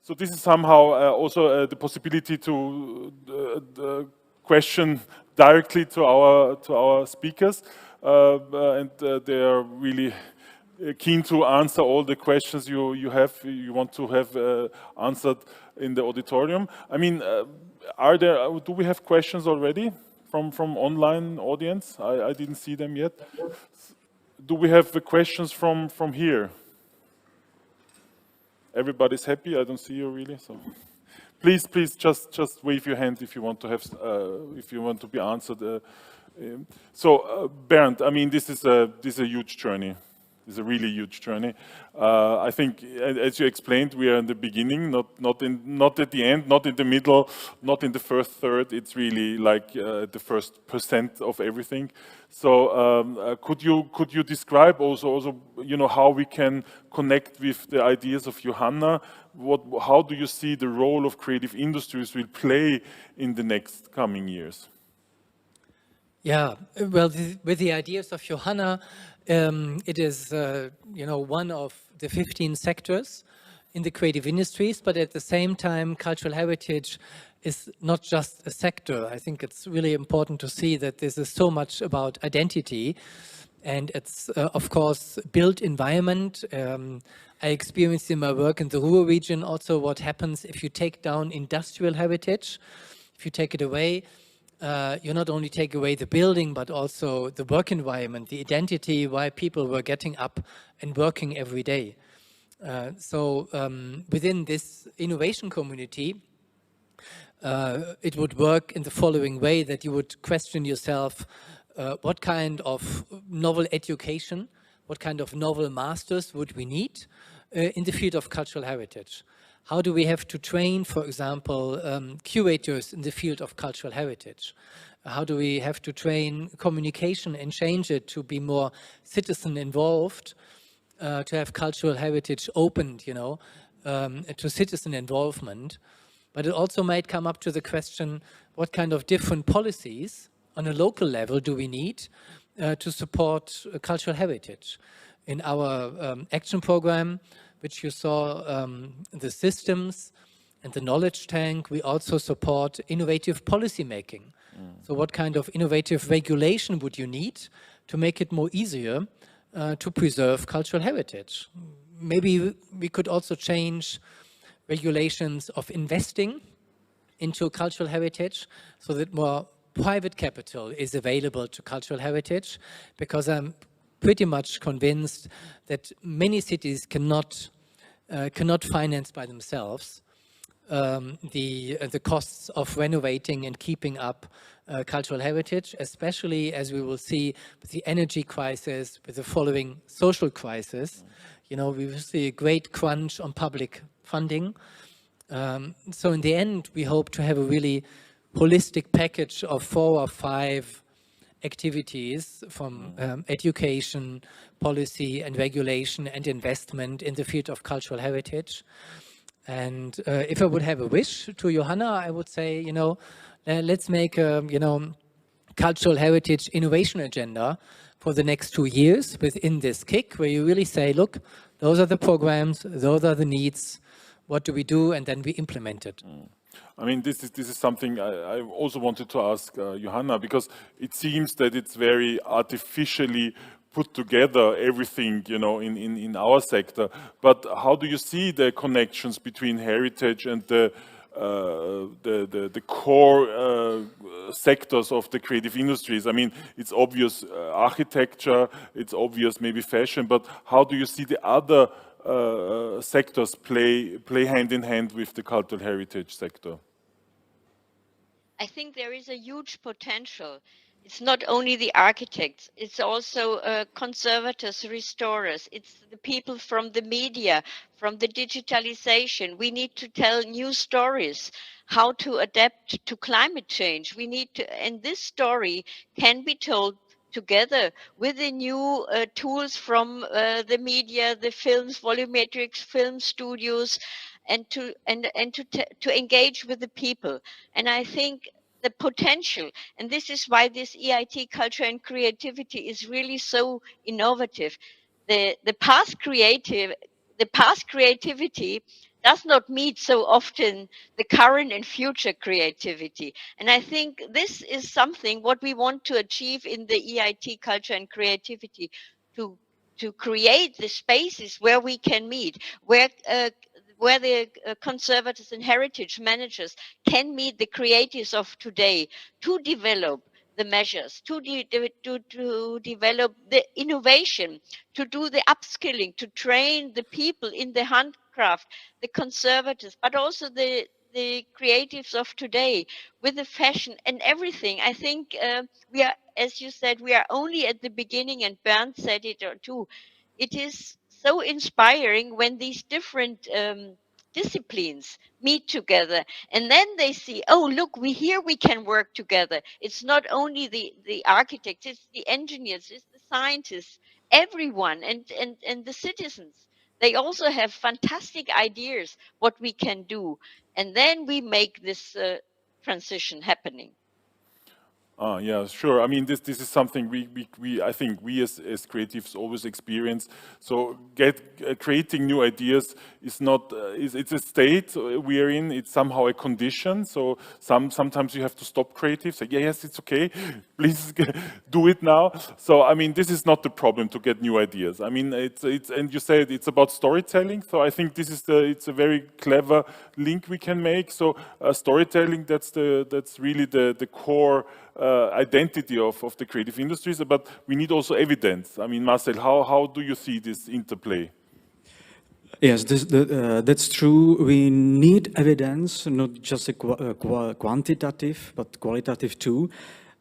So this is somehow also the possibility to question directly to our speakers, and they are really keen to answer all the questions you want to have answered in the auditorium. I mean, do we have questions already from online audience? I didn't see them yet. Do we have the questions from here? Everybody's happy. I don't see you really, so please just wave your hand if you want to have if you want to be answered. So Bernd, I mean, this is a huge journey. It's a really huge journey. I think, as you explained, we are in the beginning, not at the end, not in the middle, not in the first third. It's really like the first % of everything. So could you describe also how we can connect with the ideas of Johanna? How do you see the role of creative industries will play in the next coming years? Yeah, well, with the ideas of Johanna, it is, one of the 15 sectors in the creative industries, but at the same time, cultural heritage is not just a sector. I think it's really important to see that this is so much about identity, and it's, of course, built environment. I experienced in my work in the rural region also what happens if you take down industrial heritage, if you take it away. You not only take away the building, but also the work environment, the identity, why people were getting up and working every day. So within this innovation community, it would work in the following way, that you would question yourself, what kind of novel education, what kind of novel masters would we need in the field of cultural heritage? How do we have to train, for example, curators in the field of cultural heritage? How do we have to train communication and change it to be more citizen involved, to have cultural heritage opened, to citizen involvement? But it also might come up to the question, what kind of different policies on a local level do we need to support cultural heritage? In our action program, which you saw, the systems and the knowledge tank, we also support innovative policy making. So what kind of innovative regulation would you need to make it more easier to preserve cultural heritage? Maybe we could also change regulations of investing into cultural heritage so that more private capital is available to cultural heritage, because I'm pretty much convinced that many cities cannot finance by themselves the costs of renovating and keeping up cultural heritage, especially as we will see with the energy crisis, with the following social crisis. We will see a great crunch on public funding. So in the end, we hope to have a really holistic package of 4 or 5 activities from education, policy and regulation and investment in the field of cultural heritage. And if I would have a wish to Johanna, I would say, let's make a, cultural heritage innovation agenda for the next 2 years within this kick, where you really say, look, those are the programs, those are the needs, what do we do? And then we implement it. I mean, this is something I also wanted to ask Johanna, because it seems that it's very artificially put together, everything, in our sector. But how do you see the connections between heritage and the core sectors of the creative industries? I mean, it's obvious architecture, it's obvious maybe fashion, but how do you see the other sectors play hand in hand with the cultural heritage sector? I think there is a huge potential. It's not only the architects, it's also conservators, restorers, it's the people from the media, from the digitalization. We need to tell new stories, how to adapt to climate change. We need to, and this story can be told together with the new tools from the media, the films, volumetric film studios, and to engage with the people. And I think the potential, and this is why this EIT culture and creativity is really so innovative. The past creativity does not meet so often the current and future creativity. And I think this is something what we want to achieve in the EIT culture and creativity, to create the spaces where we can meet, where the conservators and heritage managers can meet the creatives of today to develop the measures, to develop the innovation, to do the upskilling, to train the people in the handcraft, the conservators, but also the creatives of today with the fashion and everything. I think we are, as you said, we are only at the beginning, and Bernd said it too. It is so inspiring when these different disciplines meet together, and then they see, oh, look, we can work together. It's not only the architects, it's the engineers, it's the scientists, everyone, and the citizens. They also have fantastic ideas what we can do, and then we make this transition happening. Yeah, sure. I mean, this is something I think we as creatives always experience. So creating new ideas is not it's a state we are in. It's somehow a condition. So sometimes you have to stop creative. Say, yes, it's okay. Please do it now. So I mean, this is not the problem to get new ideas. I mean, it's and you said it's about storytelling. So I think this is it's a very clever link we can make. So storytelling, that's really the core identity of the creative industries, but we need also evidence. I mean, Marcel, how do you see this interplay? Yes, that's true. We need evidence, not just quantitative, but qualitative too.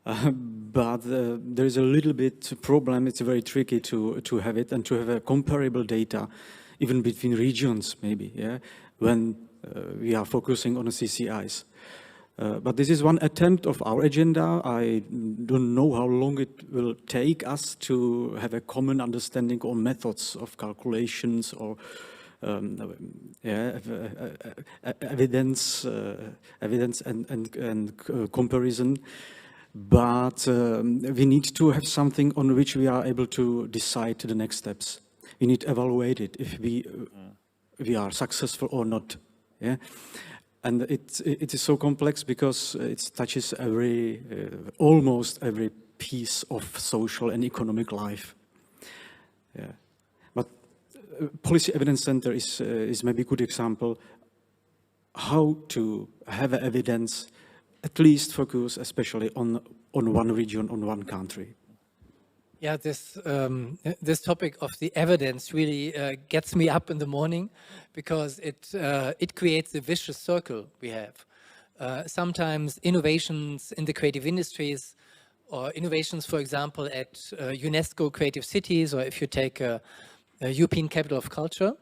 But there is a little bit problem. It's very tricky to have it and to have a comparable data, even between regions, maybe. Yeah, when we are focusing on the CCIs. But this is one attempt of our agenda. I don't know how long it will take us to have a common understanding on methods of calculations or evidence and comparison. But we need to have something on which we are able to decide the next steps. We need to evaluate it if we are successful or not. Yeah. And it is so complex because it touches almost every piece of social and economic life. Yeah. But Policy Evidence Center is maybe a good example how to have evidence, at least focus especially on one region, on one country. Yeah, this topic of the evidence really gets me up in the morning, because it creates a vicious circle we have. Sometimes innovations in the creative industries, or innovations, for example, at UNESCO Creative Cities, or if you take a European Capital of Culture,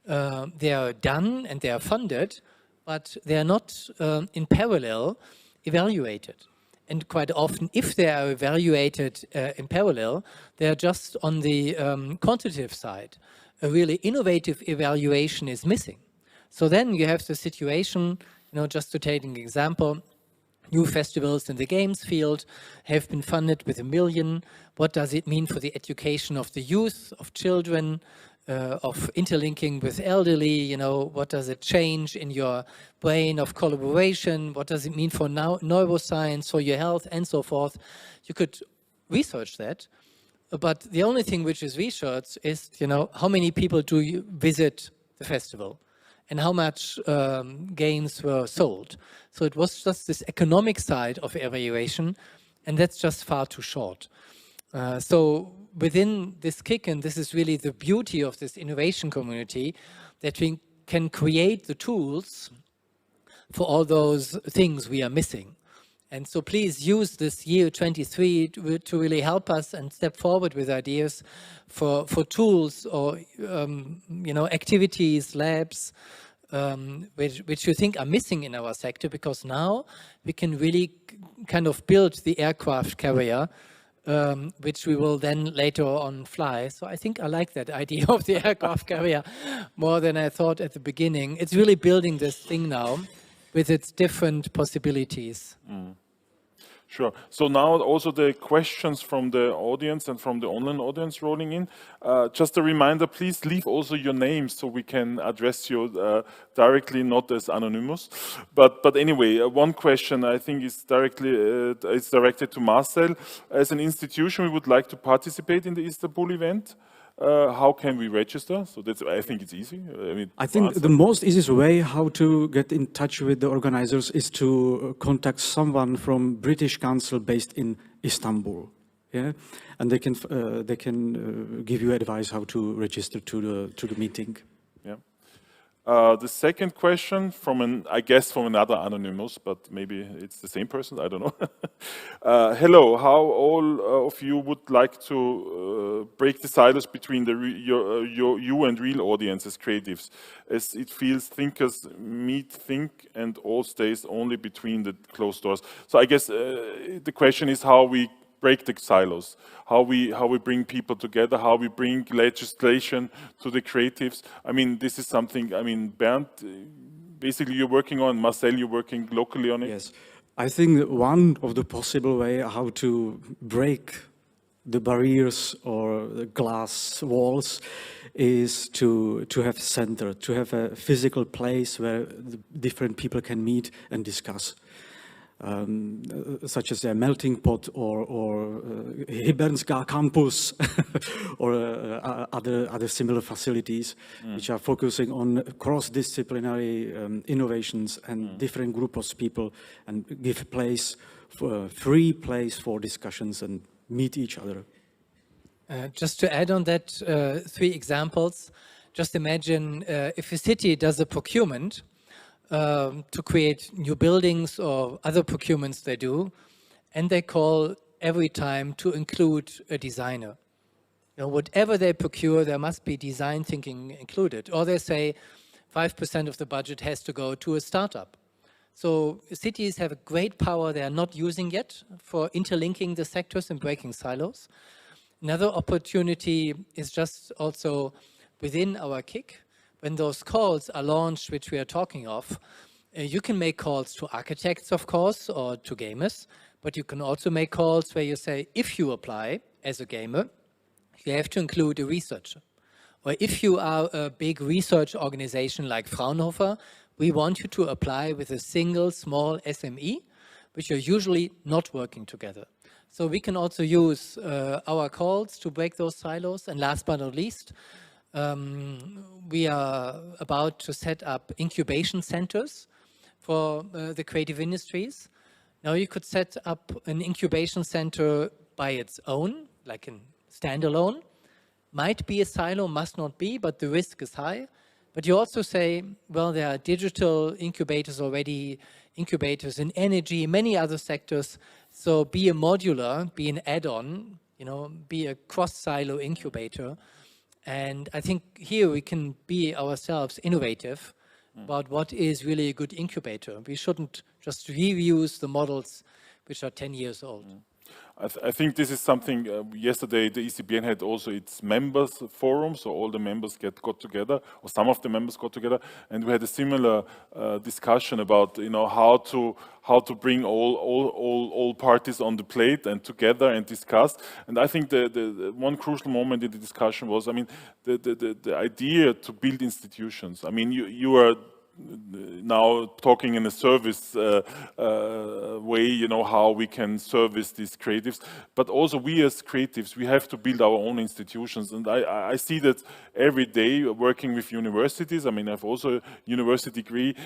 they are done and they are funded, but they are not in parallel evaluated. And quite often, if they are evaluated in parallel, they are just on the quantitative side. A really innovative evaluation is missing. So then you have the situation, just to take an example, new festivals in the games field have been funded with $1 million. What does it mean for the education of the youth, of children, of interlinking with elderly? What does it change in your brain of collaboration? What does it mean for neuroscience, for your health, and so forth? You could research that, but the only thing which is researched is, how many people do you visit the festival, and how much games were sold. So it was just this economic side of evaluation, and that's just far too short. So within this kick, and this is really the beauty of this innovation community, that we can create the tools for all those things we are missing. And so please use this year 23 to really help us and step forward with ideas for tools or activities, labs, which you think are missing in our sector, because now we can really kind of build the aircraft carrier, which we will then later on fly. So I think I like that idea of the aircraft carrier more than I thought at the beginning. It's really building this thing now with its different possibilities. Sure. So now also the questions from the audience and from the online audience rolling in. Just a reminder, please leave also your names so we can address you directly, not as anonymous. But anyway, one question I think is it's directed to Marcel. As an institution, we would like to participate in the Istanbul event. How can we register? So I think it's easy. I think the most easiest way how to get in touch with the organizers is to contact someone from British Council based in Istanbul. Yeah, and they can give you advice how to register to the meeting. Yeah. The second question from from another anonymous, but maybe it's the same person, I don't know. Hello, how all of you would like to break the silos between you and real audiences, creatives, as it feels thinkers think and all stays only between the closed doors. So I guess the question is how we break the silos, how we bring people together, how we bring legislation to the creatives. I mean, this is something, I mean, Bernd, basically you're working on, Marcel, you're working locally on it. Yes, I think one of the possible way how to break the barriers or the glass walls is to have a center, to have a physical place where the different people can meet and discuss. Such as a melting pot or Hybernská campus or other similar facilities which are focusing on cross-disciplinary innovations and different groups of people and give free place for discussions and meet each other. Just to add on that, 3 examples. Just imagine if a city does a procurement to create new buildings or other procurements they do, and they call every time to include a designer. You know, whatever they procure, there must be design thinking included. Or they say 5% of the budget has to go to a startup. So cities have a great power they are not using yet for interlinking the sectors and breaking silos. Another opportunity is just also within our KIC. When those calls are launched, which we are talking of, you can make calls to architects, of course, or to gamers, but you can also make calls where you say, if you apply as a gamer, you have to include a researcher. Or if you are a big research organization like Fraunhofer, we want you to apply with a single small SME, which are usually not working together. So we can also use our calls to break those silos. And last but not least, we are about to set up incubation centers for the creative industries. Now you could set up an incubation center by its own, like a standalone. Might be a silo, must not be, but the risk is high. But you also say, well, there are digital incubators already, incubators in energy, many other sectors. So be a modular, be an add-on, you know, be a cross-silo incubator. And I think here we can be ourselves innovative about what is really a good incubator. We shouldn't just reuse the models which are 10 years old. I think this is something, yesterday the ECBN had also its members forum, so all the members got together, or some of the members got together, and we had a similar discussion about, you know, how to bring all parties on the plate and together and discuss. And I think the one crucial moment in the discussion was, I mean, the idea to build institutions. I mean, you are now talking in a service way, you know, how we can service these creatives, but also we as creatives, we have to build our own institutions. And I see that every day working with universities. I mean, I have also a university degree.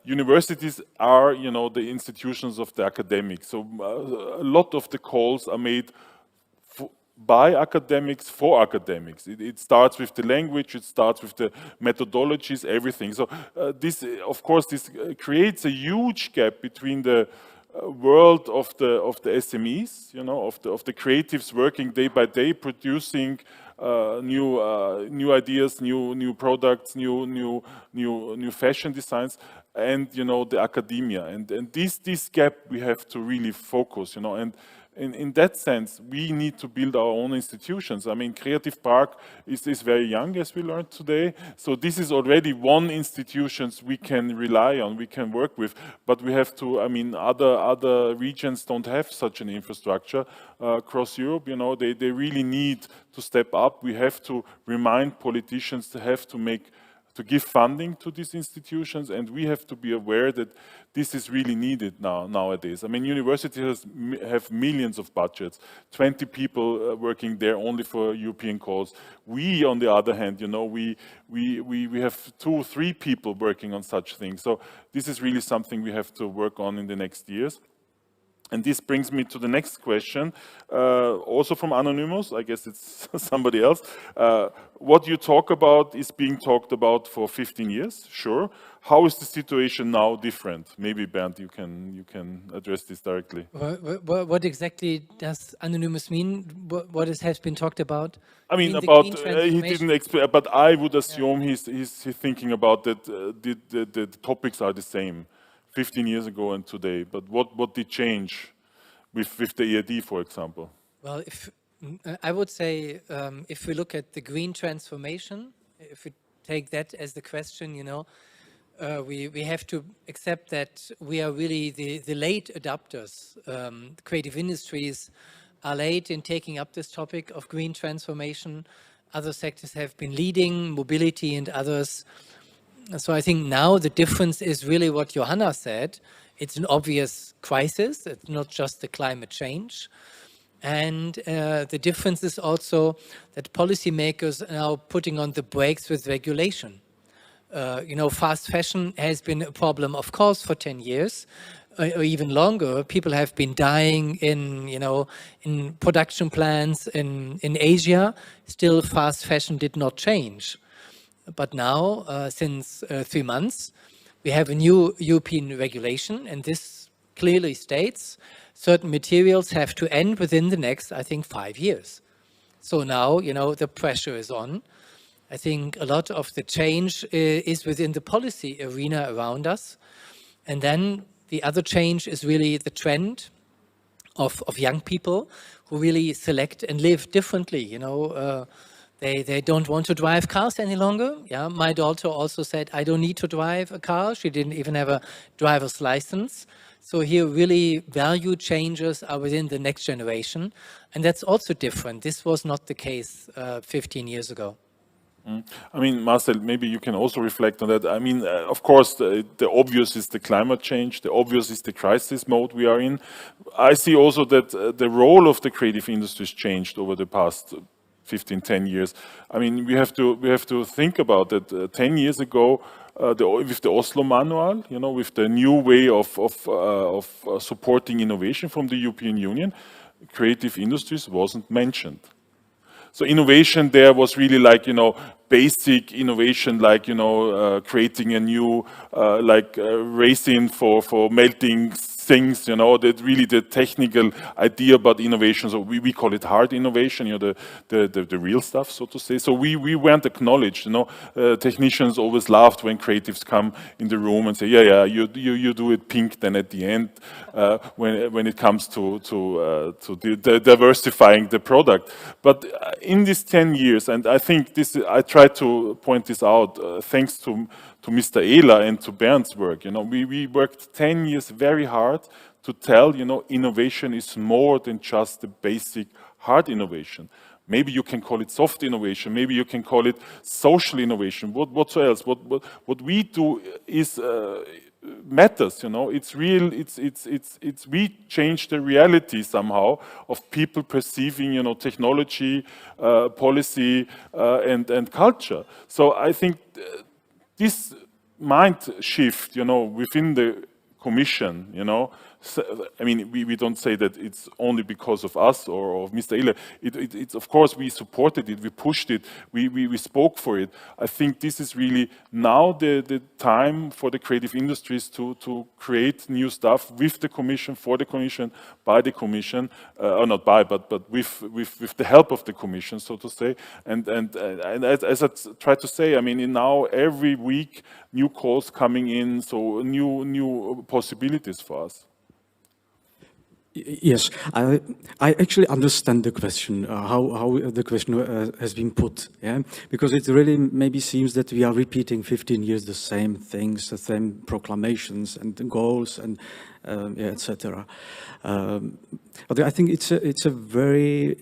Universities are, you know, the institutions of the academics. So a lot of the calls are made by academics for academics. It starts with the language, it starts with the methodologies, everything. So this, of course, this creates a huge gap between the world of the SMEs, you know, of the creatives working day by day, producing new ideas, new products, new fashion designs, and, you know, the academia. And this gap we have to really focus, you know, and in that sense, we need to build our own institutions. I mean, Creative Park is very young, as we learned today. So this is already one institutions we can rely on, we can work with. But we have to, I mean, other regions don't have such an infrastructure across Europe. You know, they really need to step up. We have to remind politicians to have to give funding to these institutions, and we have to be aware that this is really needed nowadays. I mean, universities have millions of budgets, 20 people working there only for European cause. We, on the other hand, you know, we have 2, 3 people working on such things. So this is really something we have to work on in the next years. And this brings me to the next question, also from Anonymous, I guess it's somebody else. What you talk about is being talked about for 15 years, sure. How is the situation now different? Maybe Bernd, you can address this directly. What exactly does Anonymous mean? What has been talked about? I mean, the about green he didn't explain, but I would assume he's thinking about that the topics are the same 15 years ago and today. But what did change with the EAD, for example? Well, I would say if we look at the green transformation, if we take that as the question, you know, we have to accept that we are really the late adopters. Creative industries are late in taking up this topic of green transformation. Other sectors have been leading, mobility and others. So I think now the difference is really what Johanna said. It's an obvious crisis. It's not just the climate change. And the difference is also that policymakers are now putting on the brakes with regulation. You know, fast fashion has been a problem, of course, for 10 years or even longer. People have been dying in, you know, in production plants in Asia. Still, fast fashion did not change. But now, since 3 months, we have a new European regulation, and this clearly states certain materials have to end within the next, I think, 5 years. So now, you know, the pressure is on. I think a lot of the change is within the policy arena around us. And then the other change is really the trend of young people who really select and live differently, you know. They don't want to drive cars any longer. Yeah, my daughter also said, I don't need to drive a car. She didn't even have a driver's license. So here really value changes are within the next generation. And that's also different. This was not the case 15 years ago. I mean, Marcel, maybe you can also reflect on that. I mean, of course, the obvious is the climate change. The obvious is the crisis mode we are in. I see also that the role of the creative industries changed over the past 15, 10 years. I mean, we have to think about that. 10 years ago, with the Oslo Manual, you know, with the new way of supporting innovation from the European Union, creative industries wasn't mentioned. So innovation there was really like, you know, basic innovation, like, you know, creating a new, resin for melting things, you know, that really the technical idea about innovation. So we call it hard innovation, you know, the real stuff, so to say. So we weren't acknowledged, you know. Technicians always laughed when creatives come in the room and say, yeah, you do it pink. Then at the end, when it comes to diversifying the product. But in these 10 years, and I think I try to point this out, thanks to Mr. Ehler and to Bernd's work. You know, we worked 10 years very hard to tell, you know, innovation is more than just the basic hard innovation. Maybe you can call it soft innovation. Maybe you can call it social innovation. What else? What we do is matters. You know, it's real. It's we change the reality somehow of people perceiving, you know, technology, policy, and culture. So I think this mind shift, you know, within the Commission, you know, I mean, we don't say that it's only because of us or of Mr. Ehler. It's of course we supported it, we pushed it, we spoke for it. I think this is really now the time for the creative industries to create new stuff with the Commission, for the Commission, by the Commission, or not by, but with the help of the Commission, so to say. And as I try to say, I mean, now every week new calls coming in, so new possibilities for us. Yes, I actually understand the question, how the question has been put, yeah? Because it really maybe seems that we are repeating 15 years the same things, the same proclamations and goals and yeah, etc. But I think it's a very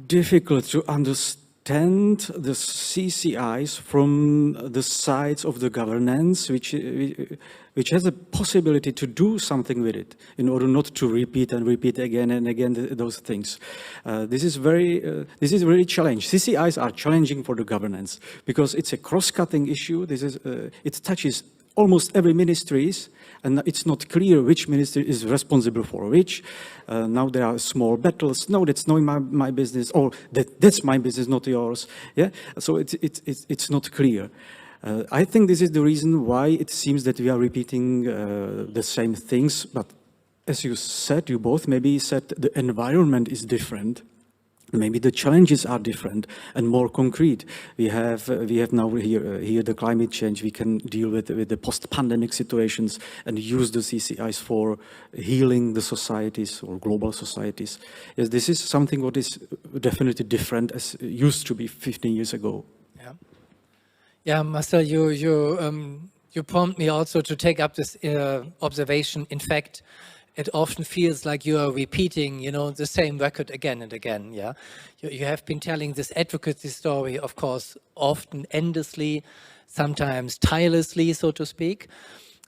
difficult to understand the CCIs from the sides of the governance, which has a possibility to do something with it in order not to repeat and repeat again and again those things. This is really challenging. CCIs are challenging for the governance because it's a cross-cutting issue. It touches almost every ministries, and it's not clear which ministry is responsible for which. Now there are small battles. No, that's not my business, or that's my business, not yours. Yeah, so it's not clear. I think this is the reason why it seems that we are repeating the same things. But as you said, you both maybe said the environment is different. Maybe the challenges are different and more concrete. We have now here the climate change. We can deal with the post-pandemic situations and use the CCIs for healing the societies or global societies. Yes, this is something what is definitely different as it used to be 15 years ago. Yeah, yeah, Marcel, you prompt me also to take up this observation. In fact, it often feels like you are repeating, the same record again and again, yeah? You have been telling this advocacy story, of course, often endlessly, sometimes tirelessly, so to speak.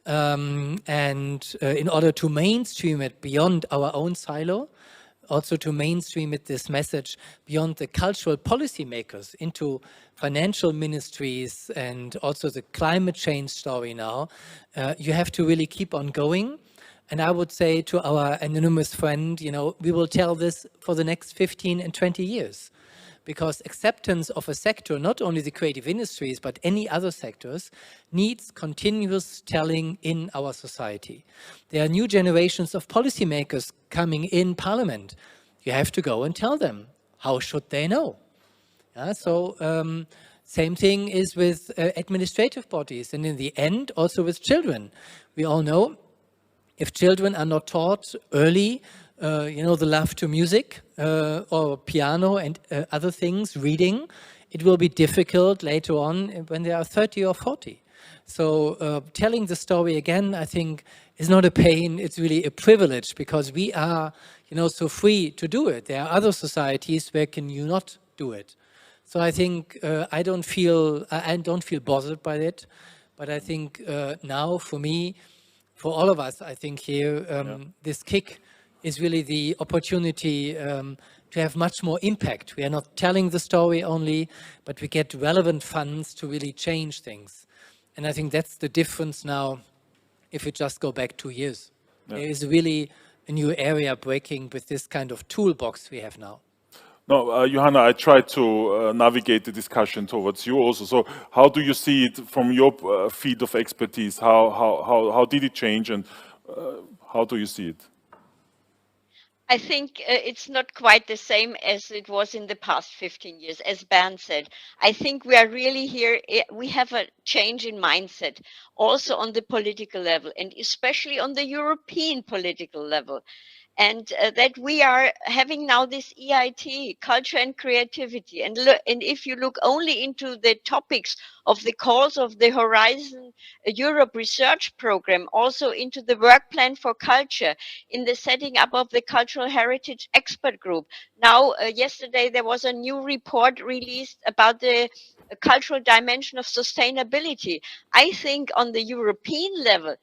And in order to mainstream it beyond our own silo, also to mainstream it, this message, beyond the cultural policymakers into financial ministries and also the climate change story now, you have to really keep on going. And I would say to our anonymous friend, we will tell this for the next 15 and 20 years. Because acceptance of a sector, not only the creative industries, but any other sectors, needs continuous telling in our society. There are new generations of policymakers coming in parliament. You have to go and tell them. How should they know? So same thing is with administrative bodies. And in the end, also with children. We all know, if children are not taught early, the love to music or piano and other things, reading, it will be difficult later on when they are 30 or 40. So telling the story again, I think, is not a pain, it's really a privilege because we are, so free to do it. There are other societies where can you not do it. So I think I don't feel bothered by it, but I think now for me, for all of us, I think here, this kick is really the opportunity to have much more impact. We are not telling the story only, but we get relevant funds to really change things. And I think that's the difference now if we just go back 2 years. Yeah. There is really a new area breaking with this kind of toolbox we have now. No, Johanna, I tried to navigate the discussion towards you also. So how do you see it from your field of expertise? How did it change and how do you see it? I think it's not quite the same as it was in the past 15 years, as Bernd said. I think we are really here, we have a change in mindset, also on the political level, and especially on the European political level. And that we are having now this EIT, culture and creativity. And if you look only into the topics of the calls of the Horizon Europe research program, also into the work plan for culture, in the setting up of the cultural heritage expert group. Now, yesterday, there was a new report released about the cultural dimension of sustainability. I think on the European level,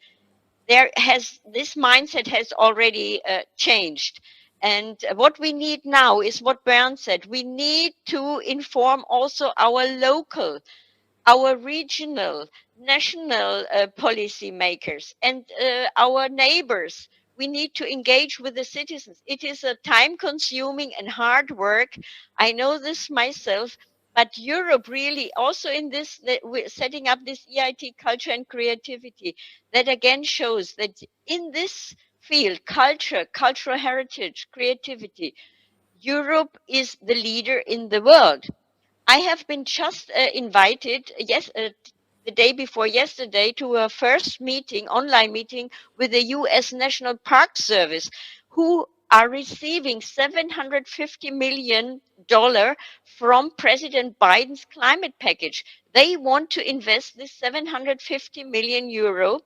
this mindset has already changed. And what we need now is what Bernd said. We need to inform also our local, our regional, national policy makers and our neighbors. We need to engage with the citizens. It is a time-consuming and hard work. I know this myself. But Europe really also in this, setting up this EIT culture and creativity, that again shows that in this field, culture, cultural heritage, creativity, Europe is the leader in the world. I have been just invited, the day before yesterday to a first meeting, online meeting with the US National Park Service, who are receiving $750 million from President Biden's climate package. They want to invest this 750 million euro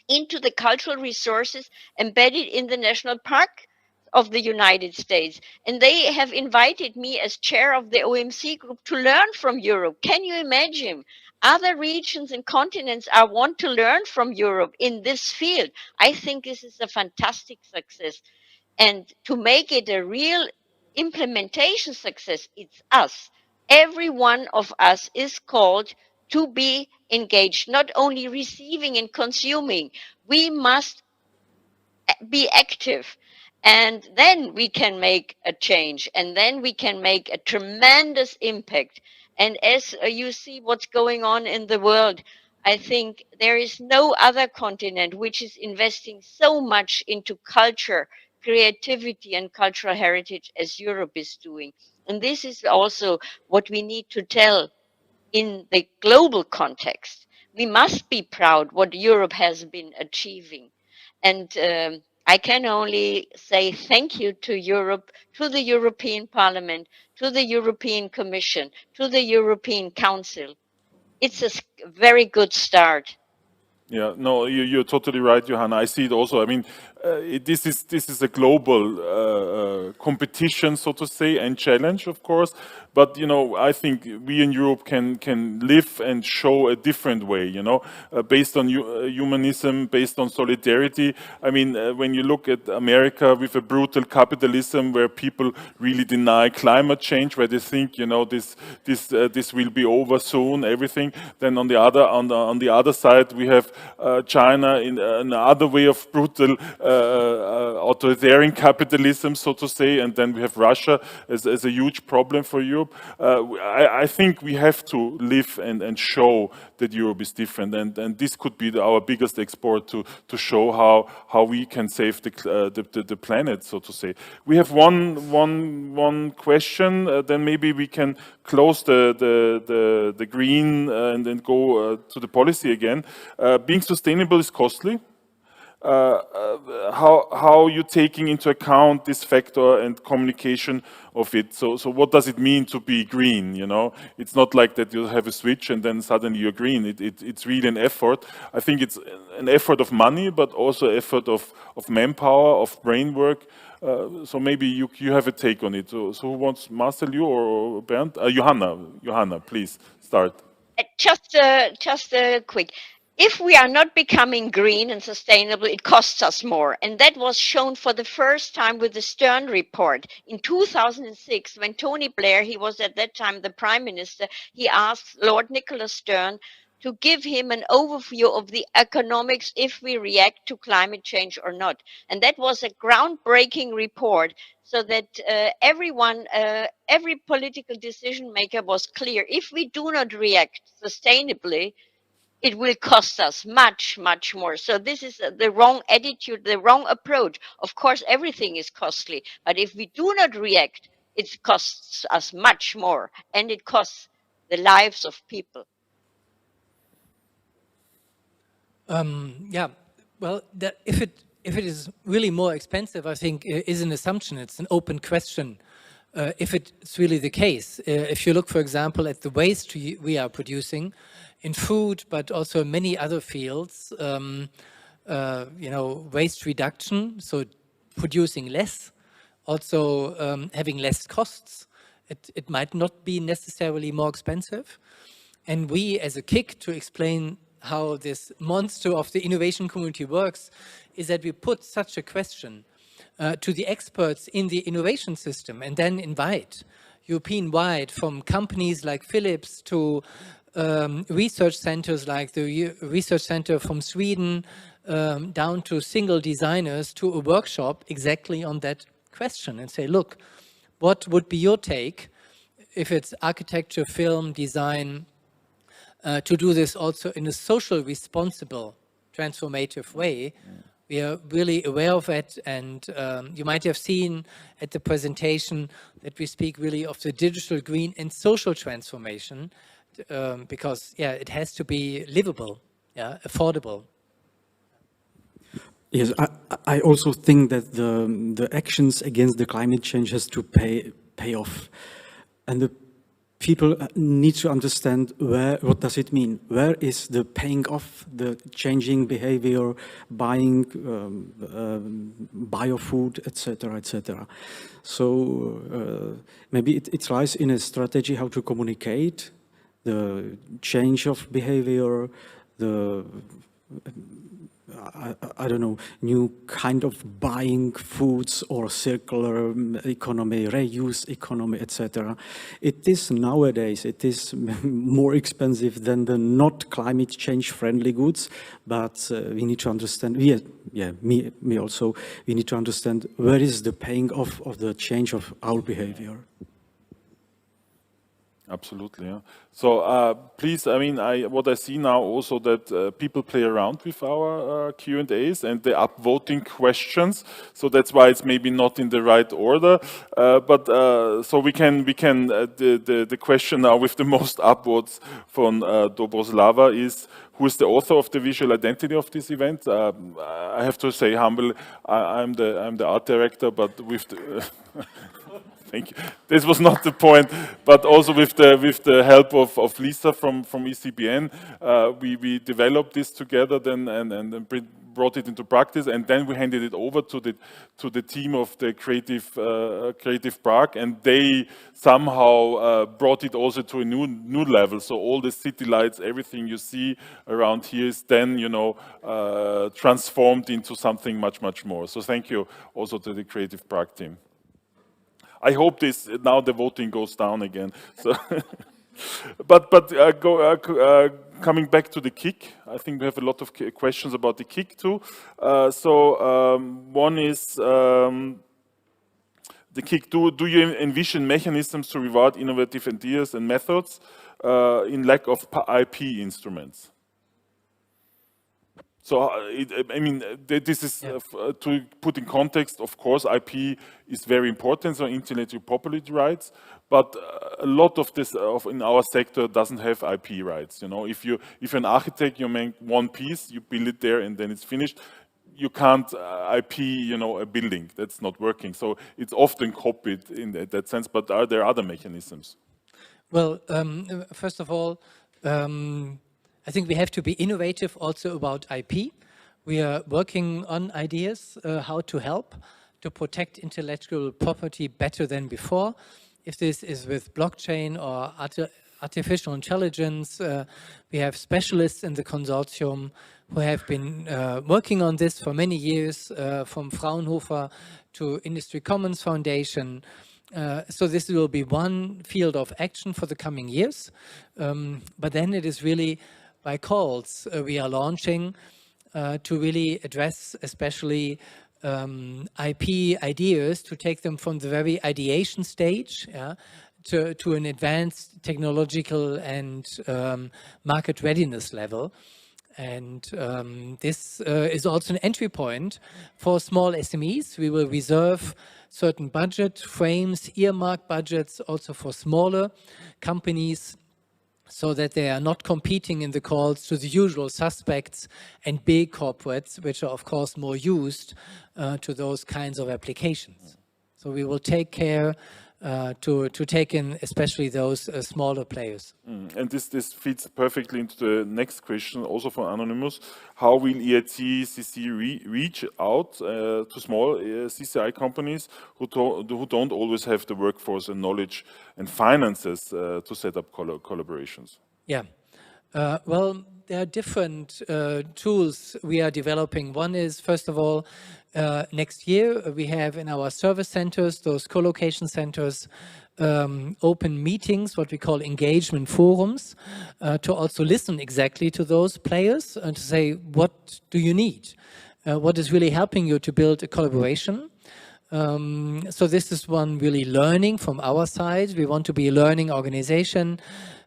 into the cultural resources embedded in the national park of the United States. And they have invited me as chair of the OMC group to learn from Europe. Can you imagine? Other regions and continents want to learn from Europe in this field. I think this is a fantastic success. And to make it a real implementation success, it's us. Every one of us is called to be engaged, not only receiving and consuming. We must be active. And then we can make a change, and then we can make a tremendous impact. And as you see what's going on in the world, I think there is no other continent which is investing so much into culture, creativity, and cultural heritage as Europe is doing. And this is also what we need to tell in the global context. We must be proud what Europe has been achieving. And I can only say thank you to Europe, to the European Parliament, to the European Commission, to the European Council. It's a very good start. Yeah, no, you're totally right, Johanna. I see it also. I mean, this is a global competition, so to say, and challenge, of course. But you know, I think we in Europe can live and show a different way. You know, based on humanism, based on solidarity. I mean, when you look at America with a brutal capitalism, where people really deny climate change, where they think, you know, this will be over soon, everything. Then on the other side, we have China in another way of brutal authoritarian capitalism, so to say, and then we have Russia as a huge problem for Europe. I think we have to live and show that Europe is different, and this could be our biggest export to show how we can save the planet, so to say. We have one question, then maybe we can close the green and then go to the policy again. Being sustainable is costly. How you taking into account this factor and communication of it? So what does it mean to be green? You know, it's not like that you have a switch and then suddenly you're green. It's really an effort. I think it's an effort of money, but also effort of manpower, of brain work. So maybe you have a take on it. So who wants, Marcel, you or Bernd? Johanna, please start. Just quick. If we are not becoming green and sustainable, it costs us more. And that was shown for the first time with the Stern report. In 2006, when Tony Blair, he was at that time the Prime Minister, he asked Lord Nicholas Stern to give him an overview of the economics if we react to climate change or not. And that was a groundbreaking report, so that everyone, every political decision maker was clear. If we do not react sustainably, it will cost us much, much more. So this is the wrong attitude, the wrong approach. Of course, everything is costly, but if we do not react, it costs us much more, and it costs the lives of people. Yeah, well, if it is really more expensive, I think is an assumption. It's an open question. If it's really the case, if you look, for example, at the waste we are producing in food, but also in many other fields, you know, waste reduction, so producing less, also having less costs. It might not be necessarily more expensive. And we, as a kick, to explain how this monster of the innovation community works, is that we put such a question to the experts in the innovation system, and then invite European-wide, from companies like Philips to research centers like the research center from Sweden, down to single designers, to a workshop exactly on that question, and say, look, what would be your take, if it's architecture, film, design, to do this also in a social responsible, transformative way. We are really aware of it, and you might have seen at the presentation that we speak really of the digital, green and social transformation. because yeah, it has to be livable, yeah, affordable. Yes, I also think that the actions against the climate change has to pay off, and the people need to understand what does it mean? Where is the paying off, the changing behavior, buying biofood, etc., etc. So maybe it lies in a strategy how to communicate the change of behavior, the I don't know, new kind of buying foods or circular economy, reuse economy, etc. It is nowadays, it is more expensive than the not climate change friendly goods, but we need to understand, me also, we need to understand where is the paying off of the change of our behavior. Absolutely. Yeah. So please, I mean, what I see now also that people play around with our Q&As and they upvoting questions. So that's why it's maybe not in the right order. But so we can the question now with the most upvotes from Dobroslava is, who is the author of the visual identity of this event? I have to say humble, I'm the art director, but with the thank you. This was not the point, but also with the help of Lisa from ECBN, we developed this together then and brought it into practice, and then we handed it over to the team of the Creative Prague, and they somehow brought it also to a new level. So all the city lights, everything you see around here is then transformed into something much more. So thank you also to the Creative Prague team. I hope now the voting goes down again. So, but coming back to the kick, I think we have a lot of questions about the kick too. One is the kick. Do you envision mechanisms to reward innovative ideas and methods in lack of IP instruments? So, I mean, this is to put in context, of course, IP is very important, so intellectual property rights, but a lot of this in our sector doesn't have IP rights. You know, if you're an architect, you make one piece, you build it there, and then it's finished. You can't IP, a building. That's not working. So it's often copied in that sense, but are there other mechanisms? Well, first of all, I think we have to be innovative also about IP. We are working on ideas how to help to protect intellectual property better than before. If this is with blockchain or artificial intelligence, we have specialists in the consortium who have been working on this for many years, from Fraunhofer to Industry Commons Foundation. So this will be one field of action for the coming years. But then it is really by calls we are launching to really address especially IP ideas, to take them from the very ideation stage to an advanced technological and market readiness level. And this is also an entry point for small SMEs. We will reserve certain budget frames, earmark budgets also for smaller companies, so that they are not competing in the calls to the usual suspects and big corporates, which are of course more used to those kinds of applications. So we will take care to take in especially those smaller players. And this fits perfectly into the next question, also from Anonymous. How will EIC reach out to small CCI companies who don't always have the workforce and knowledge and finances to set up collaborations? Yeah. Well, there are different tools we are developing. One is, first of all, next year we have in our service centers, those co-location centers, open meetings, what we call engagement forums, to also listen exactly to those players and to say, what do you need? What is really helping you to build a collaboration? So this is one really learning from our side. We want to be a learning organization.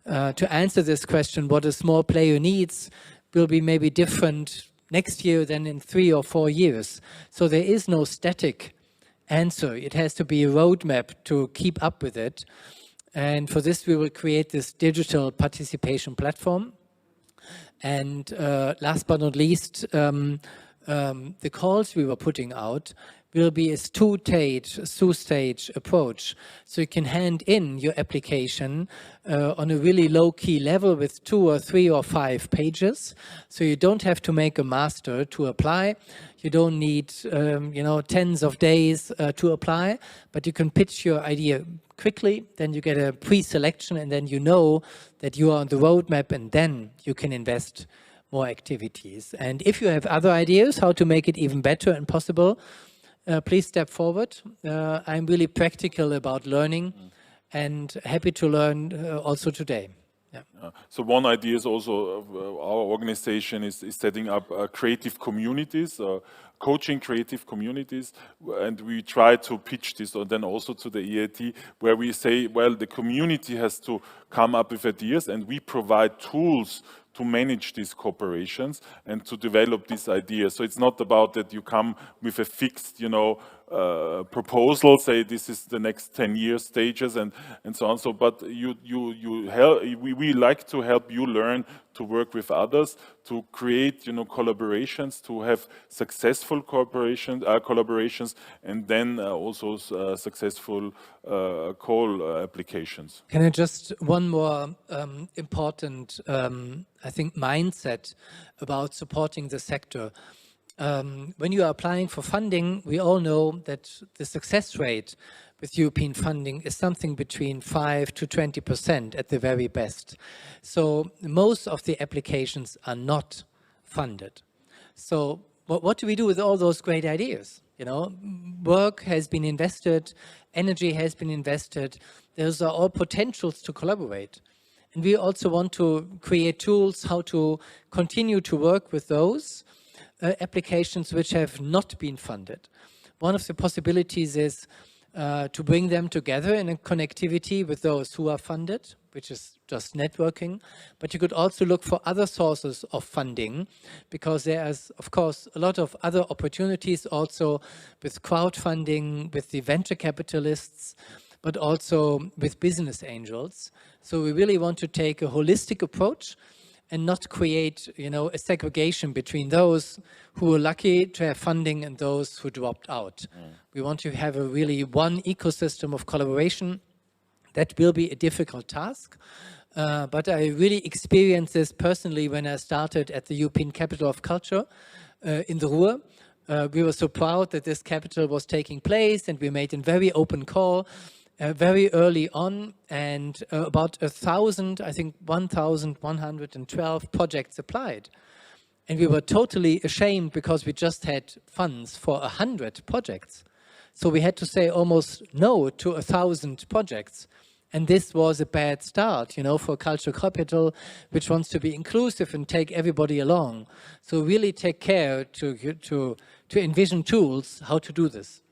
To answer this question, what a small player needs will be maybe different next year than in 3 or 4 years. So there is no static answer. It has to be a roadmap to keep up with it. And for this, we will create this digital participation platform. And last but not least, the calls we were putting out will be a two-stage approach. So you can hand in your application on a really low-key level with 2 or 3 or 5 pages. So you don't have to make a master to apply. You don't need, tens of days to apply, but you can pitch your idea quickly, then you get a pre-selection, and then you know that you are on the roadmap, and then you can invest more activities. And if you have other ideas how to make it even better and possible, please step forward. I'm really practical about learning and happy to learn also today. Yeah. So one idea is also our organization is setting up creative communities, coaching creative communities, and we try to pitch this then also to the EIT, where we say, well, the community has to come up with ideas, and we provide tools to manage these cooperations and to develop these ideas. So it's not about that you come with a fixed, proposal, say this is the next 10 year stages and so on. So, but you help. We like to help you learn to work with others, to create, collaborations, to have successful collaborations, and then also successful call applications. Can I just one more important, I think, mindset about supporting the sector. When you are applying for funding, we all know that the success rate with European funding is something between 5 to 20% at the very best. So most of the applications are not funded. So what do we do with all those great ideas? Work has been invested, energy has been invested. Those are all potentials to collaborate. And we also want to create tools how to continue to work with those applications which have not been funded. One of the possibilities is to bring them together in a connectivity with those who are funded, which is just networking. But you could also look for other sources of funding, because there is, of course, a lot of other opportunities also with crowdfunding, with the venture capitalists, but also with business angels. So we really want to take a holistic approach and not create, a segregation between those who were lucky to have funding and those who dropped out. We want to have a really one ecosystem of collaboration. That will be a difficult task, but I really experienced this personally when I started at the European Capital of Culture in the Ruhr. We were so proud that this capital was taking place, and we made a very open call very early on, and about 1,112 projects applied. And we were totally ashamed because we just had funds for 100 projects. So we had to say almost no to 1,000 projects. And this was a bad start, for cultural capital, which wants to be inclusive and take everybody along. So really take care to envision tools how to do this.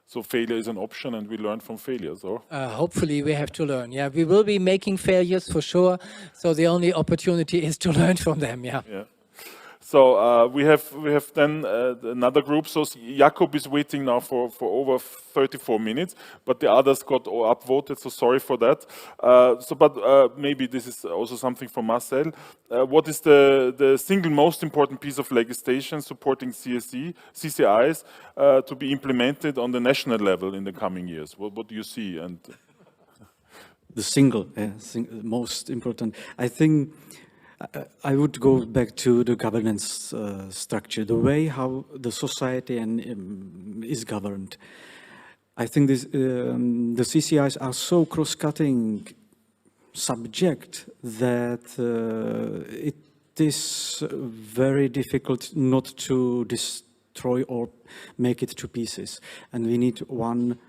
So failure is an option, and we learn from failures, or? Hopefully we have to learn. Yeah, we will be making failures for sure. So the only opportunity is to learn from them. Yeah. So we have then another group. So Jakob is waiting now for over 34 minutes, but the others got upvoted. So sorry for that. But maybe this is also something for Marcel. What is the single most important piece of legislation supporting CCIs to be implemented on the national level in the coming years? What do you see? And the single most important, I think. I would go back to the governance structure, the way how the society is governed. I think the CCIs are so cross-cutting subject that it is very difficult not to destroy or make it to pieces. And we need one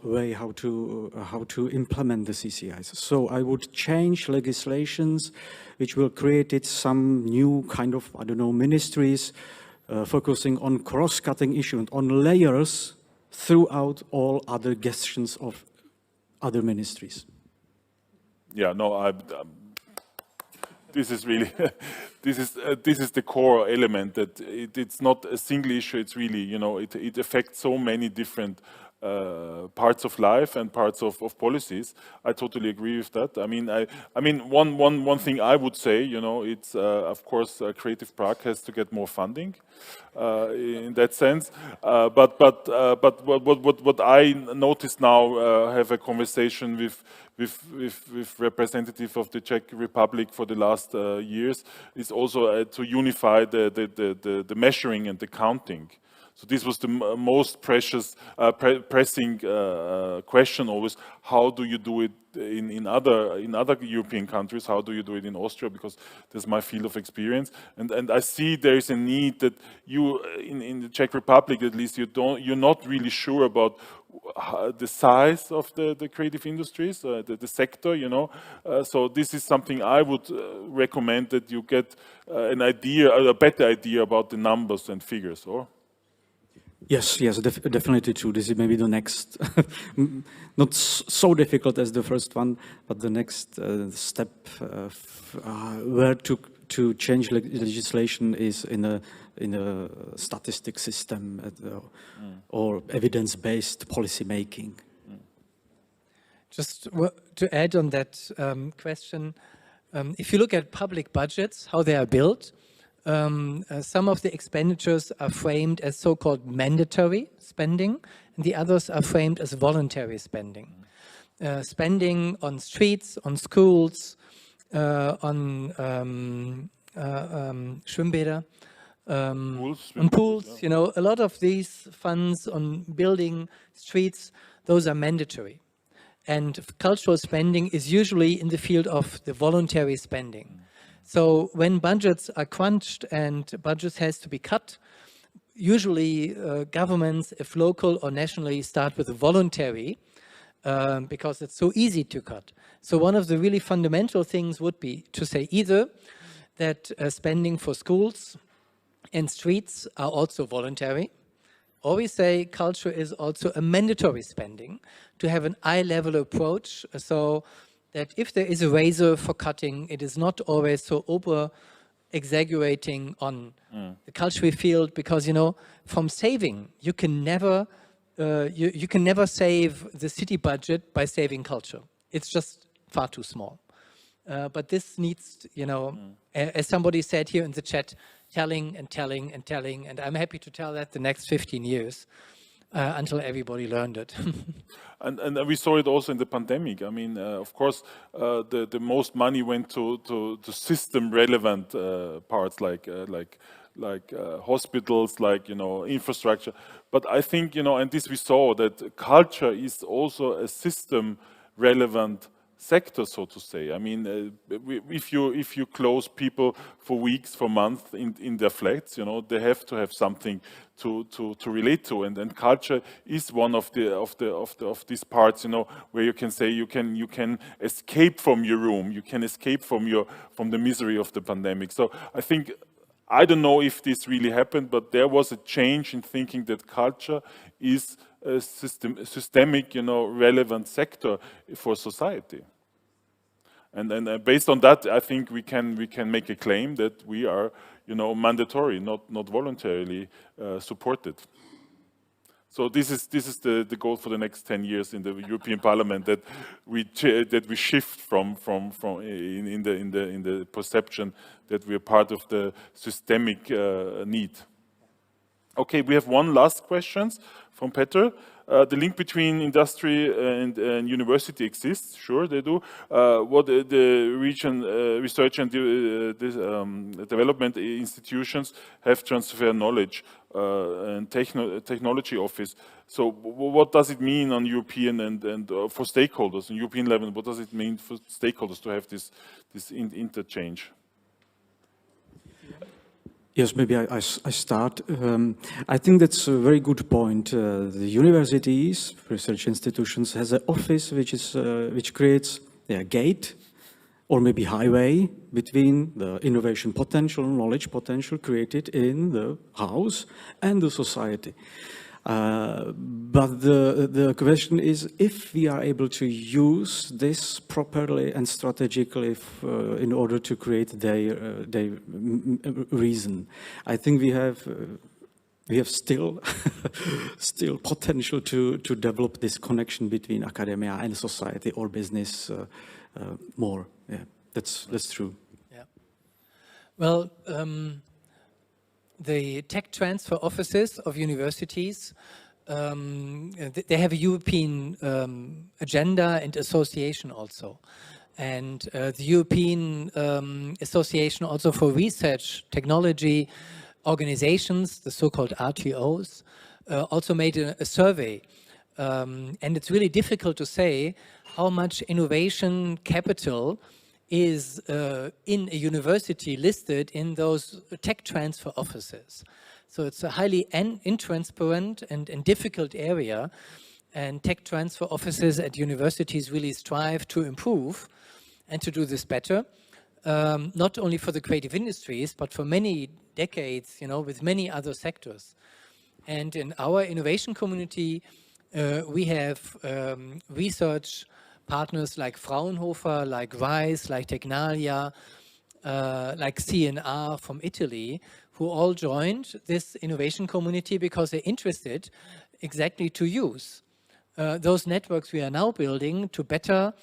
way how to implement the CCIs. So I would change legislations which will create some new kind of, ministries focusing on cross-cutting issues, on layers throughout all other gestions of other ministries. Yeah, no, this is really, this is the core element, that it's not a single issue. It's really, it affects so many different parts of life and parts of policies. I totally agree with that. I mean, one thing I would say, you know, it's of course Creative Prague has to get more funding in that sense. But what I notice now, have a conversation with representative of the Czech Republic for the last years, is also to unify the measuring and the counting. So this was the most pressing question always. How do you do it in other European countries? How do you do it in Austria? Because that's my field of experience, and I see there is a need that you in the Czech Republic at least you're not really sure about the size of the creative industries, the sector, you know. So this is something I would recommend, that you get an idea, a better idea about the numbers and figures, or. Yes, definitely true. This is maybe the next, not so difficult as the first one, but the next step where to change legislation is in a statistic system or evidence-based policy making. Just to add on that question, if you look at public budgets, how they are built, some of the expenditures are framed as so-called mandatory spending, and the others are framed as voluntary spending. Spending on streets, on schools, on schwimmbäder, on pools, yeah. You know, a lot of these funds on building streets, those are mandatory. And cultural spending is usually in the field of the voluntary spending. So when budgets are crunched and budgets has to be cut, usually governments, if local or nationally, start with a voluntary because it's so easy to cut. So one of the really fundamental things would be to say either that spending for schools and streets are also voluntary, or we say culture is also a mandatory spending, to have an eye-level approach, so that if there is a razor for cutting, it is not always so over-exaggerating on the cultural field, because, you know, from saving, you can never save the city budget by saving culture. It's just far too small. But this needs, you know, as somebody said here in the chat, telling and telling and telling, and I'm happy to tell that the next 15 years. Until everybody learned it. and we saw it also in the pandemic. I mean, of course, the most money went to system-relevant parts like hospitals, like, you know, infrastructure. But I think, you know, and this we saw, that culture is also a system-relevant sector, so to say. I mean, if you close people for weeks, for months in their flats, you know, they have to have something to relate to, and culture is one of these parts, you know, where you can say you can escape from your room, you can escape from the misery of the pandemic. So I think, I don't know if this really happened, but there was a change in thinking that culture is a systemic, you know, relevant sector for society. And based on that, I think we can make a claim that we are, you know, mandatory, not voluntarily supported. So this is the goal for the next 10 years in the European Parliament, that we shift from in the perception that we are part of the systemic need. Okay, we have one last question from Peter. The link between industry and university exists. Sure, they do. What the region research and development institutions have transfer knowledge and technology office. So what does it mean on European and for stakeholders on European level? What does it mean for stakeholders to have this interchange? Yes, maybe I start. I think that's a very good point. The universities, research institutions, has an office which creates a gate or maybe highway between the innovation potential, knowledge potential created in the house and the society. But the question is, if we are able to use this properly and strategically in order to create their reason. I think we have we have still still potential to develop this connection between academia and society or business more. Yeah, that's true. Yeah. Well, the tech transfer offices of universities, they have a European agenda and association also. And the European Association also for Research Technology Organizations, the so-called RTOs, also made a survey. And it's really difficult to say how much innovation capital is in a university listed in those tech transfer offices. So it's a highly intransparent and difficult area, and tech transfer offices at universities really strive to improve and to do this better, not only for the creative industries, but for many decades, you know, with many other sectors. And in our innovation community, we have research partners like Fraunhofer, like RISE, like Tecnalia, like CNR from Italy, who all joined this innovation community because they're interested exactly to use those networks we are now building to better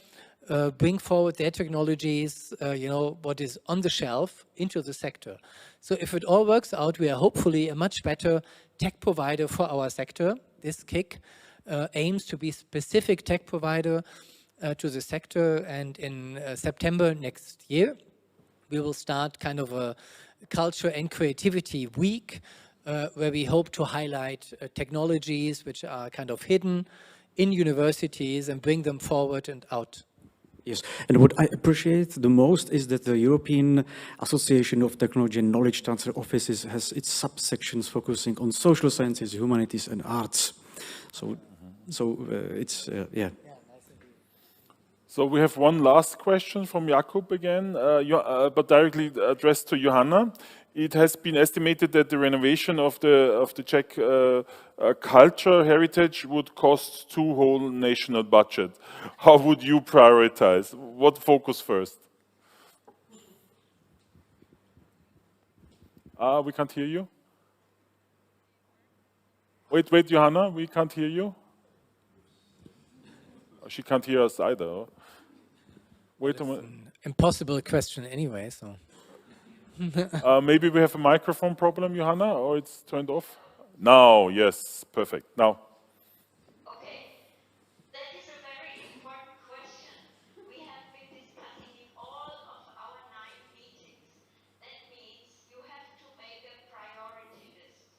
bring forward their technologies, you know, what is on the shelf into the sector. So if it all works out, we are hopefully a much better tech provider for our sector. This KIC aims to be specific tech provider to the sector, and in September next year, we will start kind of a culture and creativity week where we hope to highlight technologies which are kind of hidden in universities and bring them forward and out. Yes, and what I appreciate the most is that the European Association of Technology and Knowledge Transfer Offices has its subsections focusing on social sciences, humanities, and arts. So, it's yeah. So we have one last question from Jakub again, but directly addressed to Johanna. It has been estimated that the renovation of the Czech culture heritage would cost 2 whole national budget. How would you prioritize? What focus first? We can't hear you. Wait, Johanna, we can't hear you. She can't hear us either. Wait a minute. Impossible question anyway, so. Maybe we have a microphone problem, Johanna, or it's turned off? Now, yes, perfect. Now. Okay, that is a very important question. We have been discussing in all of our 9 meetings. That means you have to make a priority list.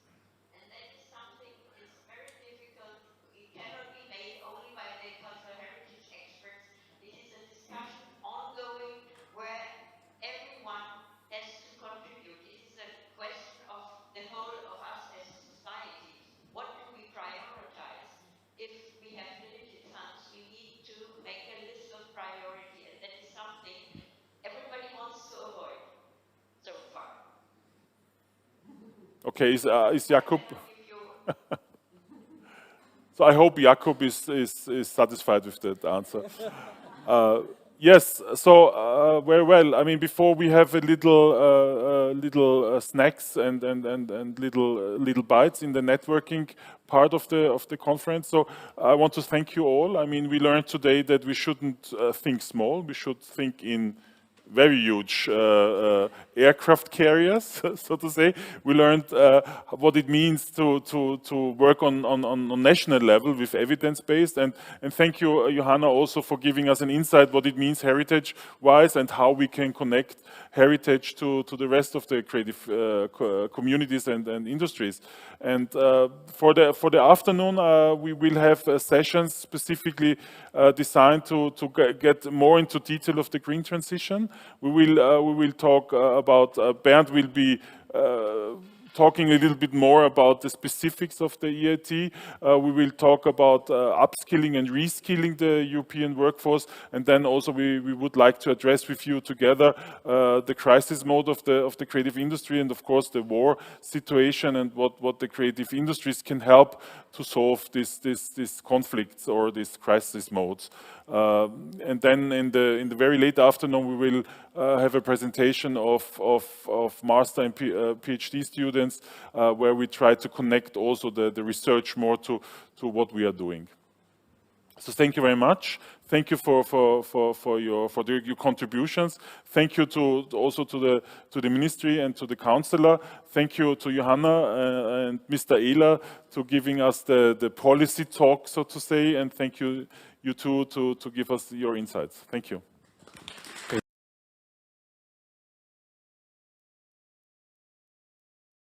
And that is something that's very difficult. It cannot be made only by the cultural heritage experts. It is a discussion ongoing where everyone has to contribute. It is a question of the whole of us as a society. What do we prioritize? If we have limited funds, we need to make a list of priority, and that is something everybody wants to avoid so far. Okay, is Jakub? So I hope Jakub is satisfied with that answer. Yes, so very well. I mean, before we have a little snacks and little bites in the networking part of the conference. So I want to thank you all. I mean, we learned today that we shouldn't think small. We should think in very huge aircraft carriers, so to say. We learned what it means to work on national level with evidence-based. And thank you, Johanna, also for giving us an insight what it means heritage-wise and how we can connect heritage to the rest of the creative communities and industries. And for the afternoon, we will have sessions specifically designed to get more into detail of the green transition. We will talk about, Bernd will be talking a little bit more about the specifics of the EIT. We will talk about upskilling and reskilling the European workforce, and then also we would like to address with you together the crisis mode of the creative industry, and of course the war situation, and what the creative industries can help to solve these conflicts or these crisis modes. And then in the very late afternoon, we will have a presentation of master and PhD students students, where we try to connect also the research more to what we are doing. So thank you very much. Thank you for your contributions. Thank you also to the ministry and to the councillor. Thank you to Johanna and Mr. Ehler to giving us the policy talk, so to say, and thank you two to give us your insights. Thank you.